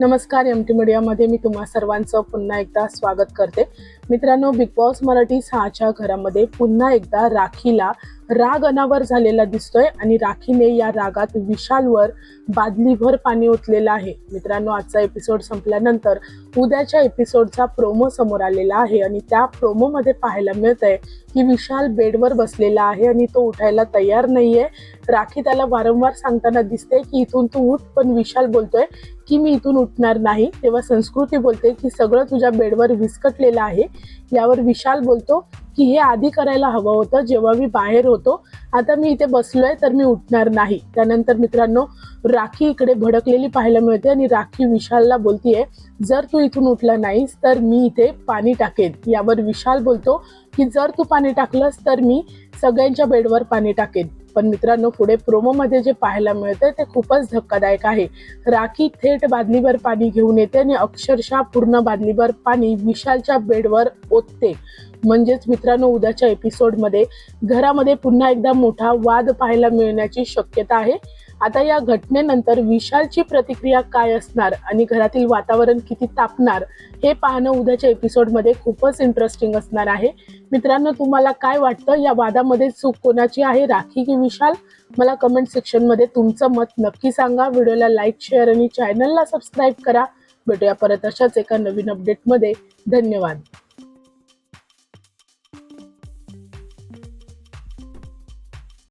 नमस्कार, एमटी मीडियामध्ये मी तुम्हा सर्वांचं पुन्हा एकदा स्वागत करते। मित्रांनो, बिग बॉस मराठी 6च्या घरामध्ये पुन्हा एकदा राखीला राग अनावर झालेला दिसतोय आणि राखीने या रागात विशालवर बादलीभर पाणी ओतलेलं आहे। मित्रांनो, आजचा एपिसोड संपल्यानंतर उद्याच्या एपिसोडचा प्रोमो समोर आलेला आहे आणि त्या प्रोमोमध्ये पाहायला मिळतंय की विशाल बेडवर बसलेला आहे आणि तो उठायला तयार नाहीये। राखी त्याला वारंवार सांगताना दिसते की इथून तू उठ, पण विशाल बोलतोय की मी इथून उठणार नाही। तेव्हा संस्कृती बोलते की सगळं तुझ्या बेडवर विस्कटलेलं आहे। यावर विशाल बोलतो की हे आधी करायला हवं होतं जेव्हा मी बाहेर होतो, आता मी इथे बसलोय तर मी उठणार नाही। त्यानंतर मित्रांनो, राखी इकडे भडकलेली पाहायला मिळते आणि राखी विशालला बोलतीये, जर तू इथून उठला नाहीस तर मी इथे पाणी टाकेन। यावर विशाल बोलतो की जर तू पाणी टाकलंस तर मी सगळ्यांच्या बेडवर पाणी टाकेन। पण मित्रांनो, पुढे प्रोमोमध्ये जे पाहायला मिळतंय ते खूपच धक्कादायक आहे। राखी थेट बादलीवर पाणी घेऊन येते आणि अक्षरशः पूर्ण बादलीवर पाणी विशालच्या बेडवर ओतते। म्हणजेच मित्रांनो, उद्याच्या एपिसोडमध्ये घरामध्ये पुन्हा एकदा मोठा वाद पाहायला मिळण्याची शक्यता आहे। आता या घटनेनंतर विशालची प्रतिक्रिया काय असणार आणि घरातील वातावरण किती तापणार हे पाहणं उद्याच्या एपिसोडमध्ये खूपच इंटरेस्टिंग असणार आहे। मित्रांनो, तुम्हाला काय वाटतं, या वादामध्ये चूक कोणाची आहे, राखी की विशाल? मला कमेंट सेक्शनमध्ये तुमचं मत नक्की सांगा। व्हिडिओला लाईक, शेअर आणि चॅनलला सबस्क्राईब करा। भेटूया परत अशाच एका नवीन अपडेटमध्ये। धन्यवाद।